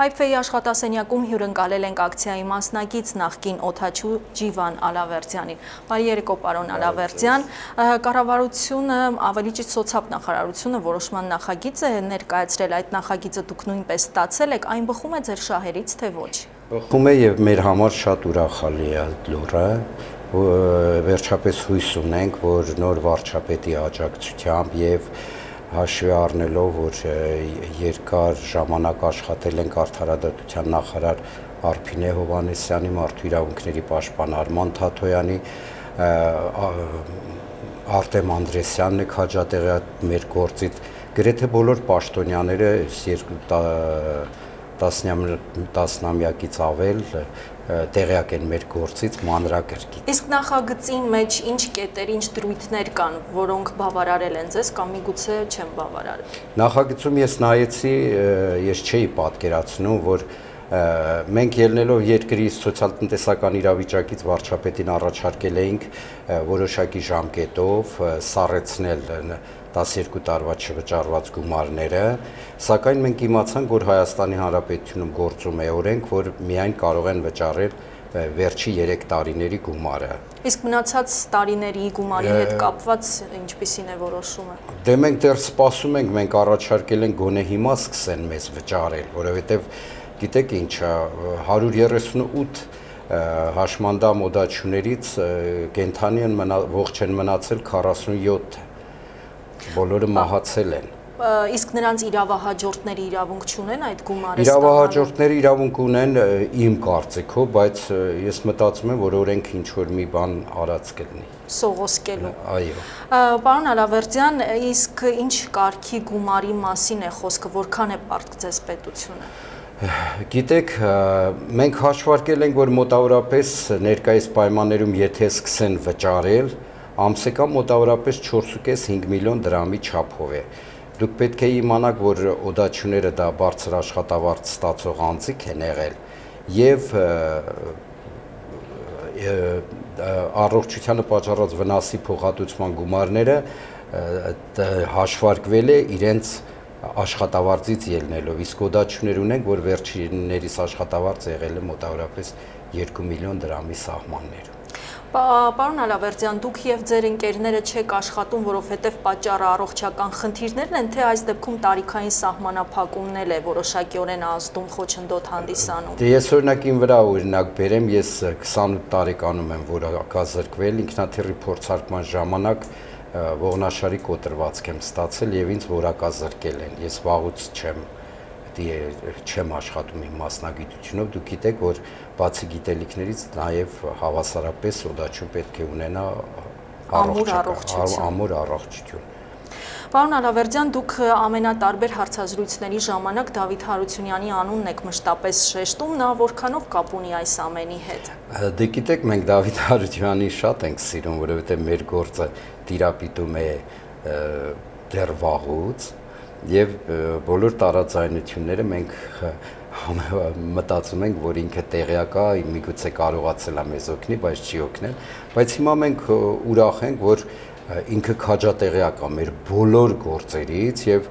Հայփվեի աշխատասենյակում հյուրընկալել ենք ակցիայի մասնակից նախկին օդաչու Ջիվան Ալավերդյանին։ Բարի երեկո, պարոն Ալավերդյան։ Կառավարությունը, ավելի ճիշտ սոցիալ-նախարարությունը որոշման նախագիծ է ներկայացրել, այդ նախագիծը դուք նույնպես ստացել եք, այն բխում է ձեր շահերից, թե ոչ։ Բխում է եւ մեր համար շատ ուրախալի է լուրը, վերջապես հույս ունենք, որ նոր վարչապետի աջակցությամբ եւ հաշվի առնելով, որ երկար ժամանակ աշխատել ենք Արդարադատության նախարար Արփինե Հովհաննիսյանի, Մարդու իրավունքների պաշտպան Արման Թաթոյանի, Արտեմ Անդրեսյանն է քաջատեղյա մեր գործից, գրեթե բոլոր պաշտոնյաները տասնամյակից ավել տեղյակ են մեր գործից մանրակրկիտ։ Իսկ նախագծին մեջ ինչ կետեր, ինչ դրույթներ կան, որոնք բավարարել են ձեզ կամ միգուցե չեն բավարարել։ Նախագծում ես նայեցի, ես չէի պատկերացնում, որ մենք ելնելով երկրի սոցիալ-տնտեսական իրավիճակից վարչապետին առաջարկել էինք որոշակի ժամկետով սառեցնել 12 տարվա չվճարված գումարները, սակայն մենք իմացանք, որ Հայաստանի Հանրապետությունում գործում է օրենք, որ միայն կարող են վճարել վերջի 3 տարիների գումարը։ Իսկ մնացած տարիների գումարի հետ կապված ինչպիսին է որոշումը։ Դե մենք դեռ սպասում ենք, մենք առաջարկել ենք գոնե հիմա սկսեն մեզ վճարել, որովհետև գիտեք ինչ, 138 հաշմանդամ օդաչուներից կենթանի են ողջ են մնացել 47, բոլորը մահացել են։ Իսկ նրանց իրավահաջորդների իրավունք չունեն այդ գումարը ստանալու։ Իրավահաջորդների իրավունք ունեն իմ կարծիքով, բայց ես մտածում եմ, որ օրենք ինչ որ մի բան արած կլինի։ Սողոսկելու։ Այո։ Պարոն Ալավերդյան, իսկ ինչ կարգի գումարի մասին է խոսքը, որքան է պարտք ձեզ պետությունը։ Գիտեք, մենք հաշվարկել ենք, որ մոտավորապես ներկայիս պայմաններում եթե սկսեն վճարել, ամսական մոտավորապես 4.5 միլիոն դրամի չափով է։ Դուք պետք է իմանաք, որ օդաչուները դա բարձր աշխատավարձ ստացող անձիկ են եղել եւ առողջությանը պատճառած վնասի փոխհատուցման գումարները հաշվարկվել է իրենց աշխատավարձից ելնելով, իսկ օդաչուներ ունենք, որ վերջիններիս աշխատավարձը եղել է մոտավորապես 2 միլիոն դրամի սահմաններում։ Պարոն Ալավերդյան, դուք եւ ձեր ընկերները չեք աշխատում, որովհետեւ պատճառը առողջական խնդիրներն են, թե այս դեպքում տարիքային սահմանափակումն է որոշակիորեն ազդում, խոչընդոտ հանդիսանում։ Դե ես օրինակին վրա օրինակ բերեմ, ես 28 տարեկանում եմ որակազրկվել, ինքնաթիռի փորձարկման ժամանակ ողնաշարի կոտրվածք եմ ստացել եւ ինձ որակազրկել են։ Ես վաղուց չեմ աշխատում իմ մասնագիտությունով, դուք գիտեք, որ բացի գիտելիքներից նաև հավասարապես օդաչու պետք է ունենա ամուր առողջություն։ Պարոն Ալավերդյան, դուք ամենատարբեր հարցազրույցների ժամանակ Դավիթ Հարությունյանի անունն եք մշտապես շեշտում, նա որքանով կապ ունի այս ամենի հետ։ Դե գիտեք, մենք Դավիթ Հարությունյանին շատ ենք սիրում, որովհետև մեր գործը տիրապիտում է դեռ վաղուց եւ բոլոր տարաձայնությունները մենք մտածում ենք, որ ինքը տեղյակ է, միգուցե կարողացել է մեզ օգնի, բայց չի օգնել, բայց հիմա մենք ուրախ ենք, որ ինքը քաջատեղյակ է մեր բոլոր գործերից եւ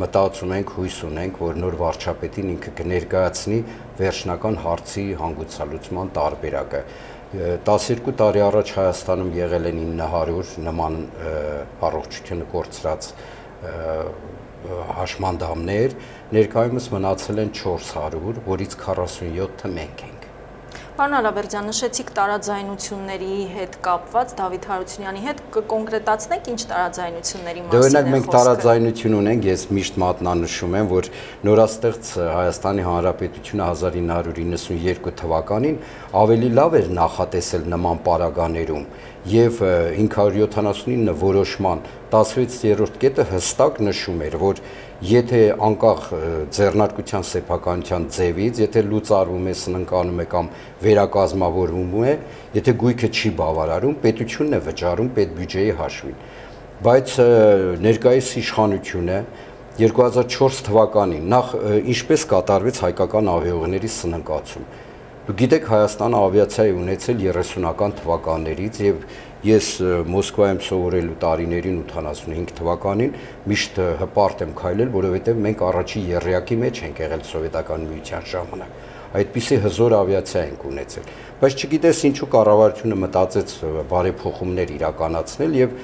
մտածում ենք, հույս ունենք, որ նոր վարչապետին ինքը կներկայացնի վերջնական հարցի հանգուցալուծման տարբերակը։ 12 տարի առաջ Հայաստանում եղել են 900 նման առողջությունը կորցրած հաշմանդամներ, ներկայումս մնացել են 400, որից 47-ը մենք ենք։ Պարոն Ալավերդյան, նշեցիք տարաձայնությունների հետ կապված Դավիթ Հարությունյանի հետ, կոնկրետացնեք ինչ տարաձայնությունների մասին է խոսքը։ Դե օրինակ մենք տարաձայնություն ունենք, ես միշտ մատնանշում եմ, որ նորաստեղծ Հայաստանի Հանրապետությունը 1992 թվականին ավելի լավ էր նախատեսել նման պարագաներում եւ 579 որոշման 16-րդ կետը հստակ նշում էր, որ եթե անկախ ձեռնարկության սեփականության ձևից, եթե լուծարվում է, սնանկանում է կամ վերակազմավորվում է, եթե գույքը չի բավարարում, պետությունն է վճարում պետբյուջեի հաշվին։ Բայց ներկայիս իշխանությունը 2004 թվականին նախ ինչպես կատարվեց հայկական ավիաուղիների սնանկացում։ Դուք գիտեք, Հայաստանը ավիացիա է ունեցել 30-ական թվականներից եւ ես Մոսկվայում սովորելու տարիներին 85 թվականին միշտ հպարտ եմ քայլել, որովհետեւ մենք առաջի եռյակի մեջ ենք եղել սովետական միության ժամանակ։ Այդպիսի հզոր ավիացիա ենք ունեցել։ Բայց չգիտես ինչու կառավարությունը մտածեց բարեփոխումներ իրականացնել եւ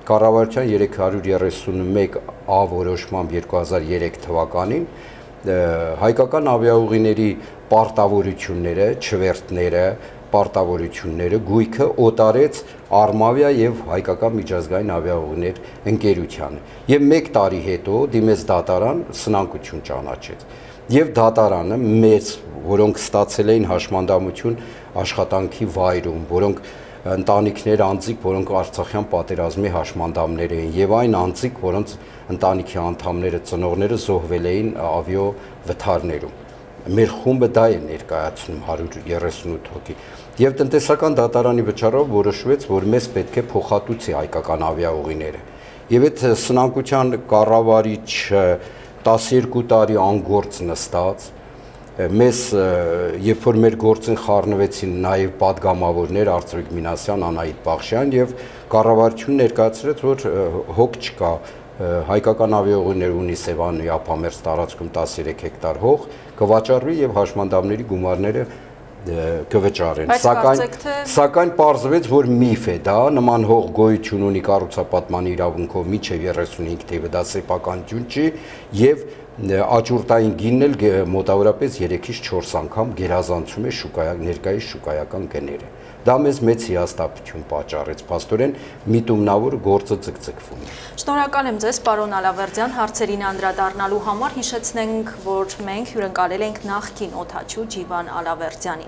կառավարության 331A որոշմամբ 2003 թվականին հայկական ավիաուղիների պարտավորությունները, չվերթները, պարտավորությունները գույքը օտարեց Արմավիա եւ հայկական միջազգային ավիաուղիներ ընկերությանը։ Եվ 1 տարի հետո դիմեց դատարան սնանկություն ճանաչեց։ Եվ դատարանը մեծ, որոնք ստացել էին հաշմանդամություն աշխատանքի վայրում, որոնք ընտանիքներ անձիկ, որոնք Արցախյան պատերազմի հաշմանդամներ էին, եւ այն անձիկ, որոնց ընտանիքի անդամները, ծնողները զոհվել էին ավիո վթարներում։ Մեր խումբը դա է ներկայացնում 138 հոգի։ Եվ տնտեսական դատարանի վճարով որոշվեց, որ մեզ պետք է փոխհատուցի հայկական ավիաուղիները։ Եվ այդ սնանկության կառավարիչը 12 տարի անգործ նստած, մեզ երբ որ մեր գործին խառնվեցին նաև падգամավորներ Արծվիկ Մինասյան, Անահիտ Բախշյան եւ կառավարությունը ներկայացրեց, որ հոգ չկա, հայկական ավիաուղիներ ունի Սևանի ափամերձ տարածքում 13 հեկտար հող, կվաճառվի եւ հաշմանդամների գումարները կվճարեն։ Սակայն պարզվեց, որ միֆ է դա, նման հող գոյություն ունի կառուցապատման իրավունքով մինչև 35 թիվը, դա սեփական ջուն չի եւ աճուրտային գինն էլ մոտավորապես 3-ից 4 անգամ գերազանցում է ներկայիս շուկայական գները։ Դա մեզ մեծ հիասթափություն պատճառեց, փաստորեն միտումնավոր գործը ձգձգվում է։ Շնորհակալ եմ ձեզ, պարոն Ալավերդյան, հարցերին անդրադառնալու համար։ Հիշեցնենք, որ մենք հյուրընկալել ենք նախկին օդաչու Ջիվան Ալավերդյանին։